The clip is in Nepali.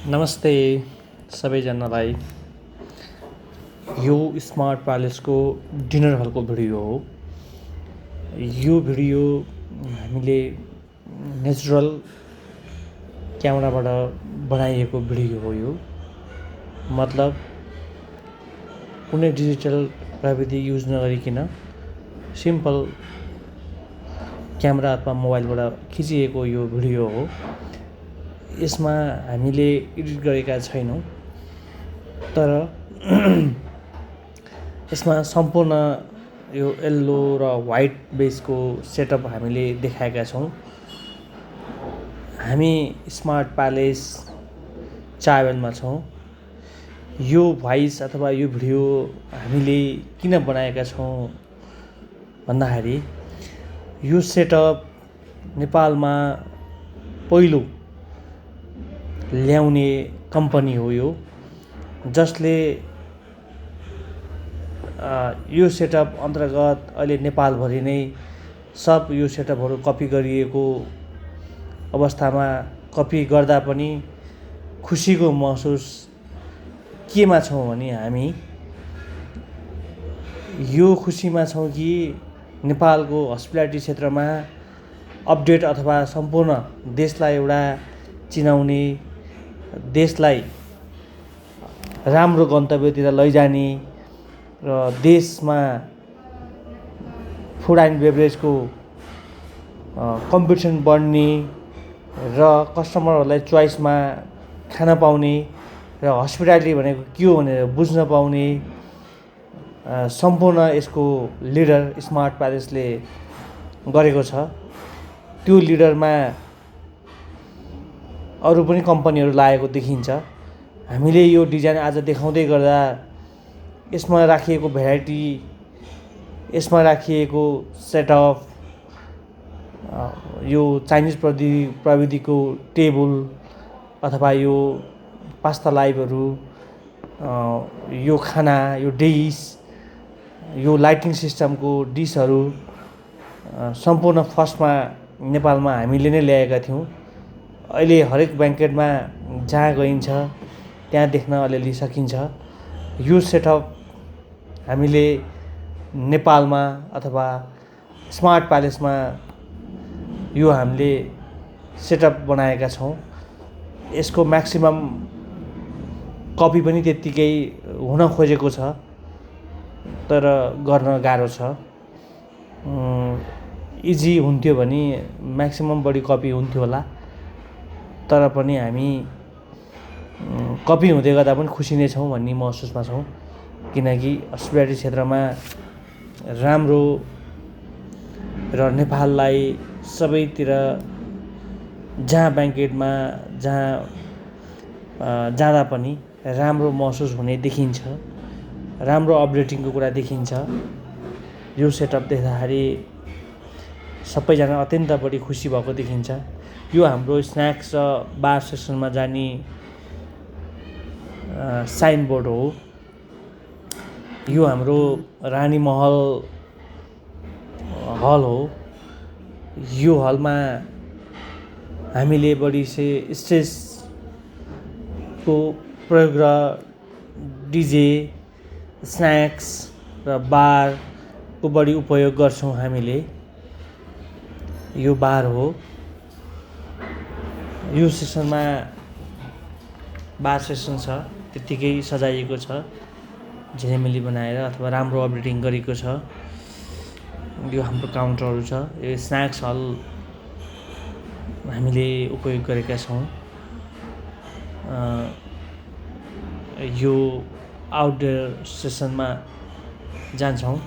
नमस्ते सबैजनालाई। यो स्मार्ट प्यालेसको डिनर हलको भिडियो हो। यो भिडियो हामीले नेचुरल क्यामेराबाट बनाइएको भिडियो हो। यो मतलब कुनै डिजिटल प्रविधि युज नगरिकन सिम्पल क्यामेरा अथवा मोबाइलबाट खिचिएको यो भिडियो हो। यसमा हामीले एडिट गरेका छैनौँ, तर यसमा सम्पूर्ण यो येल्लो र व्हाइट बेसको सेटअप हामीले देखाएका छौँ। हामी स्मार्ट प्यालेस चाबेलमा छौँ। यो भोइस अथवा यो भिडियो हामीले किन बनाएका छौँ भन्दाखेरि यो सेटअप नेपालमा पहिलो ल्याउने कम्पनी हो यो, जसले यो सेटअप अन्तर्गत अहिले नेपालभरि नै सब यो सेटअपहरू कपी गरिएको अवस्थामा कपी गर्दा पनि खुसीको महसुस केमा छौँ भने हामी यो खुसीमा छौँ कि नेपालको हस्पिटालिटी क्षेत्रमा अपडेट अथवा सम्पूर्ण देशलाई एउटा चिनाउने, देशलाई राम्रो गन्तव्यतिर लैजाने र देशमा फुड एन्ड बेभरेजको कम्पिटिसन बढ्ने र कस्टमरहरूलाई चोइसमा खान पाउने र हस्पिटालिटी भनेको के हो भनेर बुझ्न पाउने सम्पूर्ण यसको लिडर स्मार्ट प्यालेसले गरेको छ। त्यो लिडरमा अरू पनि कम्पनीहरू लागेको देखिन्छ। हामीले यो डिजाइन आज देखाउँदै गर्दा यसमा राखिएको भेराइटी, यसमा राखिएको सेटअप, यो चाइनिज प्रविधिको टेबल अथवा यो पास्ता लाइभहरू, यो खाना, यो डिस, यो लाइटिङ सिस्टमको डिसहरू सम्पूर्ण फर्स्टमा नेपालमा हामीले नै ल्याएका थियौँ। अहिले हरेक ब्याङ्केटमा जहाँ गइन्छ त्यहाँ देख्न अलिअलि सकिन्छ। यो सेटअप हामीले नेपालमा अथवा स्मार्ट प्यालेसमा यो हामीले सेटअप बनाएका छौँ। यसको म्याक्सिमम कपी पनि त्यत्तिकै हुन खोजेको छ, तर गर्न गाह्रो छ। इजी हुन्थ्यो भने म्याक्सिमम बढी कपी हुन्थ्यो होला, तर पनि हामी कपी हुँदै गर्दा पनि खुसी नै छौँ भन्ने महसुसमा छौँ। किनकि हस्पिटालिटी क्षेत्रमा राम्रो र नेपाललाई सबैतिर जहाँ ब्याङ्केटमा जहाँ जाँदा पनि राम्रो महसुस हुने देखिन्छ, राम्रो अपडेटिङको कुरा देखिन्छ। यो सेटअप देख्दाखेरि सबैजना अत्यन्त बढी खुसी भएको देखिन्छ। यो हाम्रो स्न्याक्स र बार सेक्सनमा जाने साइनबोर्ड हो। यो हाम्रो रानी महल हल हो। यो हलमा हामीले बढी स्टेजको प्रयोग र डिजे, स्न्याक्स र बारको बढी उपयोग गर्छौँ हामीले। यो बार हो। यो सेक्सनमा बार सेक्सन छ, त्यत्तिकै सजाइएको छ, झिलिमिली बनाएर अथवा राम्रो अपडेटिङ गरेको छ। यो हाम्रो काउन्टरहरू छ। यो स्न्याक्स हल हामीले उपयोग गरेका छौँ। यो आउटडोर सेसनमा जान्छौँ।